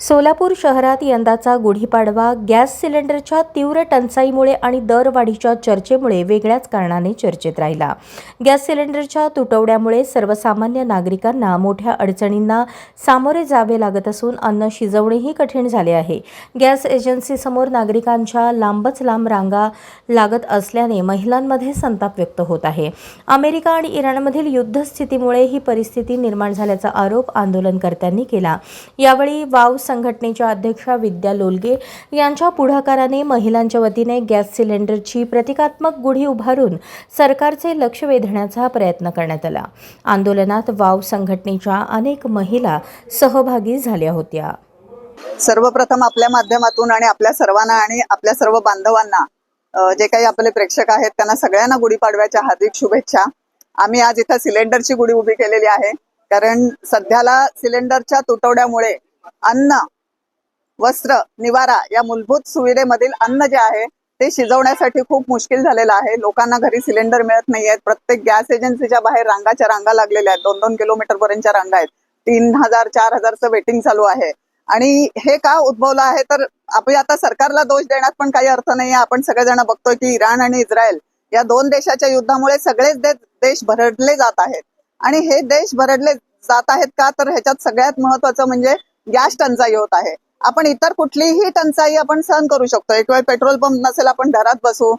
सोलापूर शहरात यंदाचा गुढीपाडवा गॅस सिलेंडरच्या तीव्र टंचाईमुळे आणि दरवाढीच्या चर्चेमुळे वेगळ्याच कारणाने चर्चेत राहिला। गॅस सिलेंडरच्या तुटवड्यामुळे सर्वसामान्य नागरिकांना मोठ्या अडचणींना सामोरे जावे लागत असून अन्न शिजवणेही कठीण झाले आहे। गॅस एजन्सीसमोर नागरिकांच्या लांबच लांब रांगा लागत असल्याने महिलांमध्ये संताप व्यक्त होत आहे। अमेरिका आणि इराणमधील युद्धस्थितीमुळे ही परिस्थिती निर्माण झाल्याचा आरोप आंदोलनकर्त्यांनी केला। यावेळी वाव संघटनेच्या अध्यक्षा विद्या लोलगे यांच्या पुढाकाराने महिलांच्या वतीने गॅस सिलेंडरची प्रतिकात्मक गुढी उभारून सरकारचे लक्ष वेधण्याचा प्रयत्न करण्यात आला। आंदोलनात वाव संघटनेच्या अनेक महिला सहभागी झाल्या होत्या। सर्वप्रथम आपल्या माध्यमातून आणि आपल्या सर्वांना आणि आपल्या सर्व बांधवांना जे काही आपले प्रेक्षक आहेत त्यांना सगळ्यांना गुढीपाडव्याच्या हार्दिक शुभेच्छा। आम्ही आज इथं सिलेंडरची गुढी उभी केलेली आहे, कारण सध्याला सिलेंडरच्या तुटवड्यामुळे अन्न, वस्त्र, निवारा या मूलभूत सुविधेमधील अन्न जे आहे ते शिजवण्यासाठी खूप मुश्किल झालेलं आहे। लोकांना घरी सिलेंडर मिळत नाहीयेत। प्रत्येक गॅस एजन्सीच्या बाहेर रांगाच्या रांगा लागलेल्या आहेत, 2-2 किलोमीटर पर्यंतच्या रांगा आहेत। 3000-4000चं वेटिंग चालू आहे। आणि हे का उद्भवलं आहे तर आपण आता सरकारला दोष देण्यात पण काही अर्थ नाही। आपण सगळेजण बघतोय की इराण आणि इस्रायल या दोन देशाच्या युद्धामुळे सगळेच देश भरडले जात आहेत। आणि हे देश भरडले जात आहेत का तर ह्याच्यात सगळ्यात महत्वाचं म्हणजे गॅस टंचाई होत आहे। आपण इतर कुठलीही टंचाई आपण सहन करू शकतो। एक वेळ पेट्रोल पंप नसेल, आपण घरात बसू,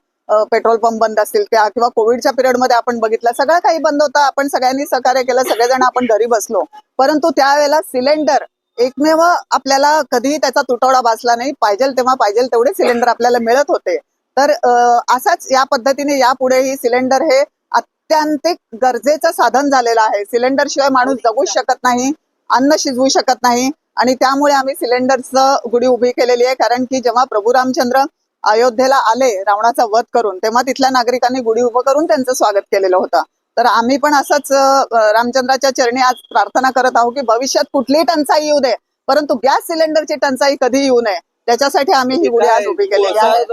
पेट्रोल पंप बंद असतील किंवा कोविडच्या पिरियडमध्ये आपण बघितलं सगळं काही बंद होतं, आपण सगळ्यांनी सहकार्य केलं, सगळेजण आपण घरी बसलो। परंतु त्यावेळेला सिलेंडर एकमेव आपल्याला कधीही त्याचा तुटवडा भासला नाही। पाहिजे तेव्हा पाहिजे तेवढे सिलेंडर आपल्याला मिळत होते। तर असाच या पद्धतीने यापुढेही सिलेंडर हे अत्यंतिक गरजेचं साधन झालेलं आहे। सिलेंडर शिवाय माणूस जगूच शकत नाही, अन्न शिजवू शकत नाही। आणि त्यामुळे आम्ही सिलेंडरचं गुढी उभी केलेली आहे, कारण की जेव्हा प्रभू रामचंद्र अयोध्येला आले रावणाचा वध करून, तेव्हा तिथल्या नागरिकांनी गुढी उभं करून त्यांचं स्वागत केलेलं होतं। तर आम्ही पण असंच रामचंद्राच्या चरणी आज प्रार्थना करत आहोत की भविष्यात कुठलीही टंचाई येऊ दे, परंतु गॅस सिलेंडरची टंचाई कधी येऊ नये, त्याच्यासाठी आम्ही ही गुढी आज उभी केलेली आहे।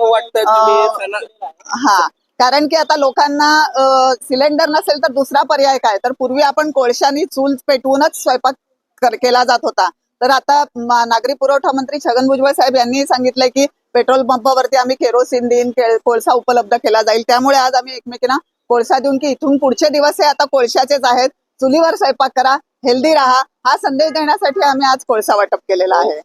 हा, कारण की आता लोकांना सिलेंडर नसेल तर दुसरा पर्याय काय, तर पूर्वी आपण कोळशानी चूल पेटवूनच स्वयंपाक केला जात होता। तर आता नागरी पुरवठा मंत्री छगन भुजबळ साहेब यांनी सांगितलंय की पेट्रोल पंपावरती आम्ही केरोसिन देईन, कोळसा उपलब्ध केला जाईल। त्यामुळे आज आम्ही एकमेकींना कोळसा देऊन की इथून पुढचे दिवस हे आता कोळशाचेच आहेत, चुलीवर स्वयंपाक करा, हेल्दी राहा, हा संदेश देण्यासाठी आम्ही आज कोळसा वाटप केलेला आहे।